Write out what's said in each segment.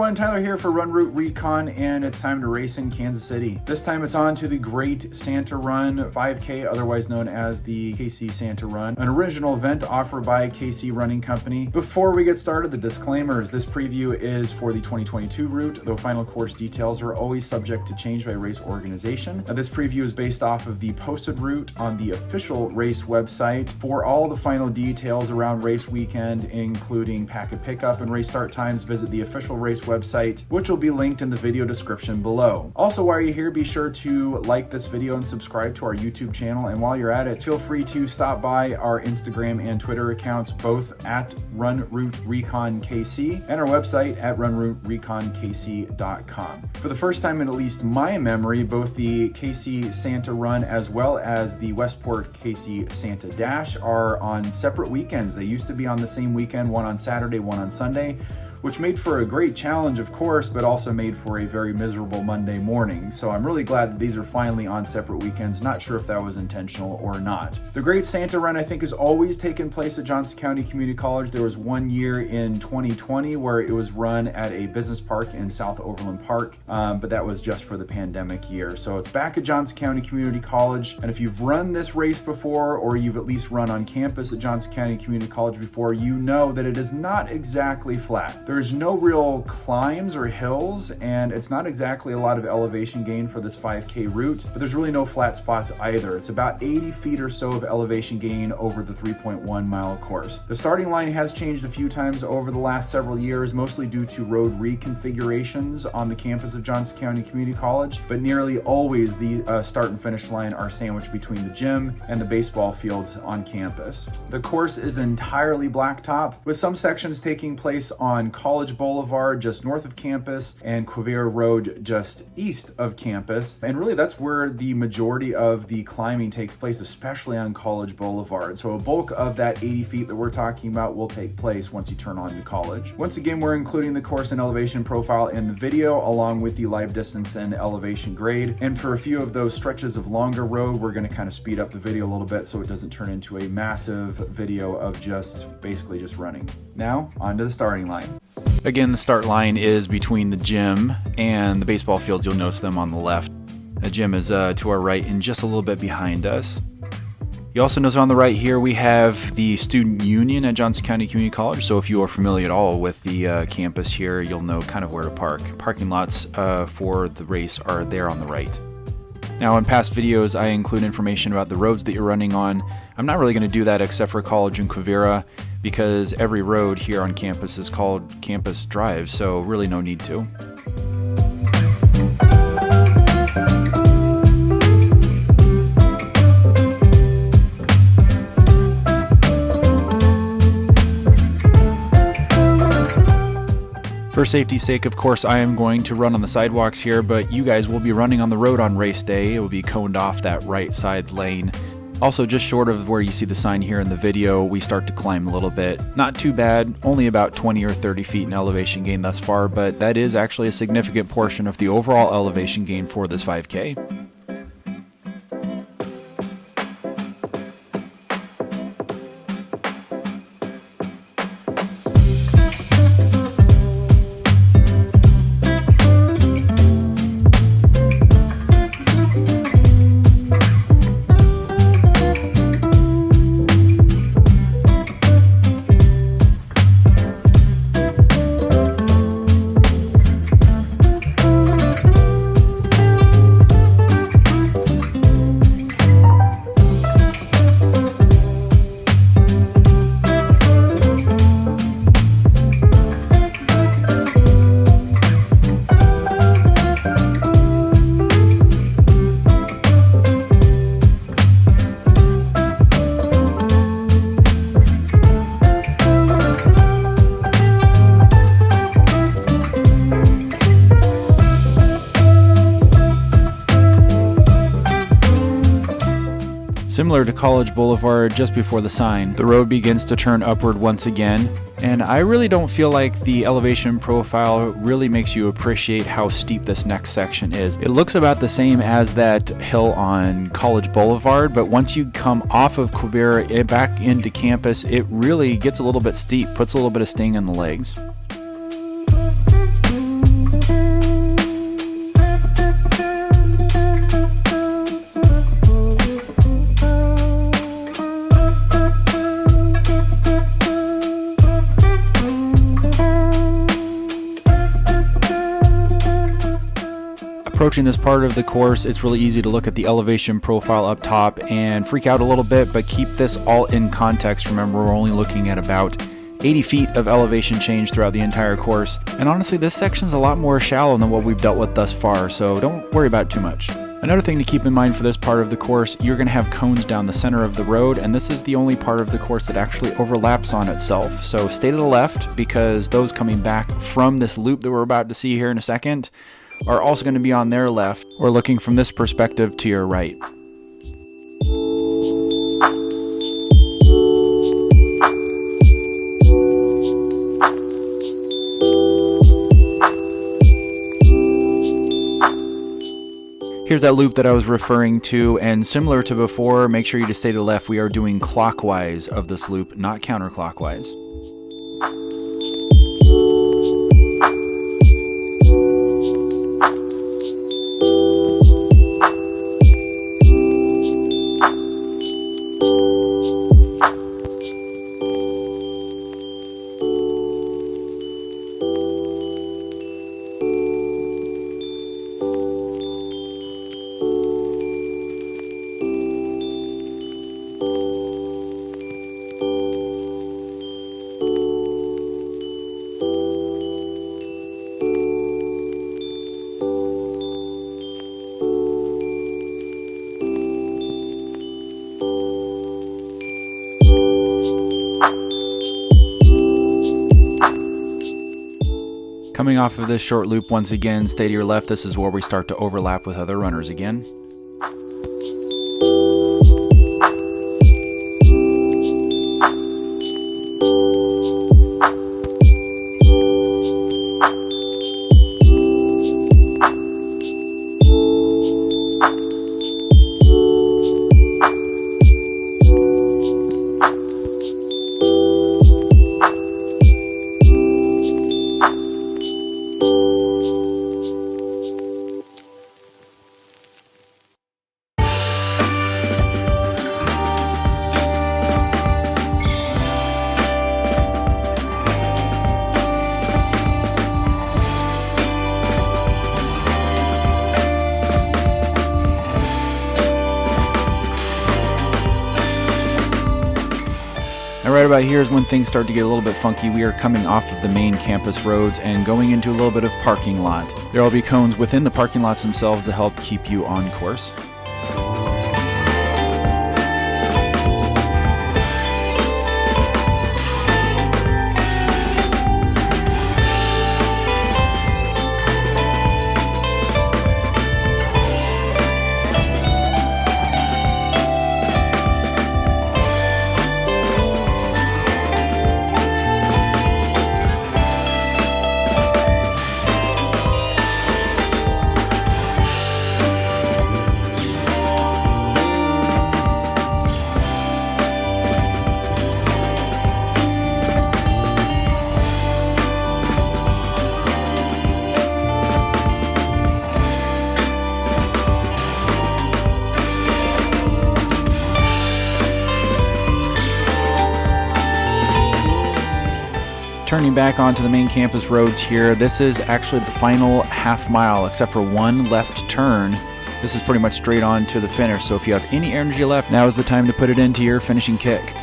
everyone, Tyler here for Run Route Recon, and it's time to race in Kansas City. This time it's on to the Great Santa Run 5K, otherwise known as the KC Santa Run, an original event offered by KC Running Company. Before we get started, the disclaimers. This preview is for the 2022 route, though final course details are always subject to change by race organization. This preview is based off of the posted route on the official race website. For all the final details around race weekend, including packet pickup and race start times, visit the official race website, which will be linked in the video description below. Also, while you're here, be sure to like this video and subscribe to our YouTube channel. And while you're at it, feel free to stop by our Instagram and Twitter accounts, both at Run Route Recon KC and our website at runroutereconkc.com. For the first time in at least my memory, both the KC Santa Run as well as the Westport KC Santa Dash are on separate weekends. They used to be on the same weekend, one on Saturday, one on Sunday, which made for a great challenge, of course, but also made for a very miserable Monday morning. So I'm really glad that these are finally on separate weekends. Not sure if that was intentional or not. The Great Santa Run, I think, has always taken place at Johnson County Community College. There was one year in 2020 where it was run at a business park in South Overland Park, but that was just for the pandemic year. So it's back at Johnson County Community College. And if you've run this race before, or you've at least run on campus at Johnson County Community College before, you know that it is not exactly flat. There's no real climbs or hills, and it's not exactly a lot of elevation gain for this 5K route, but there's really no flat spots either. It's about 80 feet or so of elevation gain over the 3.1 mile course. The starting line has changed a few times over the last several years, mostly due to road reconfigurations on the campus of Johnson County Community College, but nearly always the start and finish line are sandwiched between the gym and the baseball fields on campus. The course is entirely blacktop, with some sections taking place on College Boulevard just north of campus and Quivira Road just east of campus. And really that's where the majority of the climbing takes place, especially on College Boulevard. So a bulk of that 80 feet that we're talking about will take place once you turn on to college. Once again, we're including the course and elevation profile in the video, along with the live distance and elevation grade. And for a few of those stretches of longer road, we're going to kind of speed up the video a little bit so it doesn't turn into a massive video of basically just running. Now, onto the starting line. Again, the start line is between the gym and the baseball fields. You'll notice them on the left. The gym is to our right and just a little bit behind us. You also notice on the right here we have the Student Union at Johnson County Community College. So if you are familiar at all with the campus here, you'll know kind of where to park. Parking lots for the race are there on the right. Now, in past videos, I include information about the roads that you're running on. I'm not really going to do that except for College and Quivira, because every road here on campus is called Campus Drive, so really no need to. For safety's sake, of course, I am going to run on the sidewalks here, but you guys will be running on the road on race day. It will be coned off that right side lane. Also, just short of where you see the sign here in the video, we start to climb a little bit. Not too bad, only about 20 or 30 feet in elevation gain thus far, but that is actually a significant portion of the overall elevation gain for this 5K. Similar to College Boulevard just before the sign, the road begins to turn upward once again, and I really don't feel like the elevation profile really makes you appreciate how steep this next section is. It looks about the same as that hill on College Boulevard, but once you come off of Quivira back into campus, it really gets a little bit steep, puts a little bit of sting in the legs. approaching this part of the course, it's really easy to look at the elevation profile up top and freak out a little bit, but keep this all in context. Remember, we're only looking at about 80 feet of elevation change throughout the entire course. And honestly, this section's a lot more shallow than what we've dealt with thus far, so don't worry about it too much. Another thing to keep in mind for this part of the course, you're going to have cones down the center of the road, and this is the only part of the course that actually overlaps on itself. So stay to the left, because those coming back from this loop that we're about to see here in a second are also going to be on their left, or looking from this perspective to your right. Here's that loop that I was referring to, and similar to before, make sure you just stay to the left. We are doing clockwise of this loop, not counterclockwise. Coming off of this short loop, once again, stay to your left. This is where we start to overlap with other runners again. And right about here is when things start to get a little bit funky. We are coming off of the main campus roads and going into a little bit of parking lot. There will be cones within the parking lots themselves to help keep you on course. Turning back onto the main campus roads here, this is actually the final half mile, except for one left turn. This is pretty much straight on to the finish, so if you have any energy left, now is the time to put it into your finishing kick.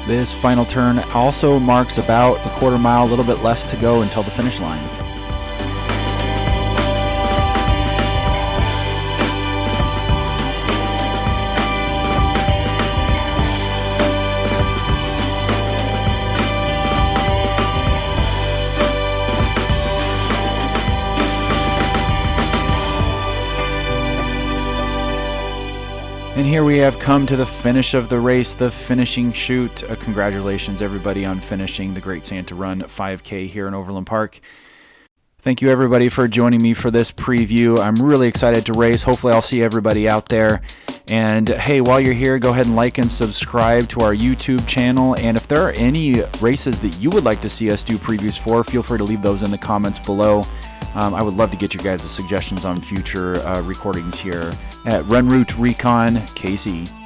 This final turn also marks about a quarter mile, a little bit less to go until the finish line. And here we have come to the finish of the race, the finishing chute. Congratulations, everybody, on finishing the Great Santa Run 5K here in Overland Park. Thank you, everybody, for joining me for this preview. I'm really excited to race. Hopefully, I'll see everybody out there. And hey, while you're here, go ahead and like and subscribe to our YouTube channel. And if there are any races that you would like to see us do previews for, feel free to leave those in the comments below. I would love to get you guys' suggestions on future recordings here at Run Route Recon KC.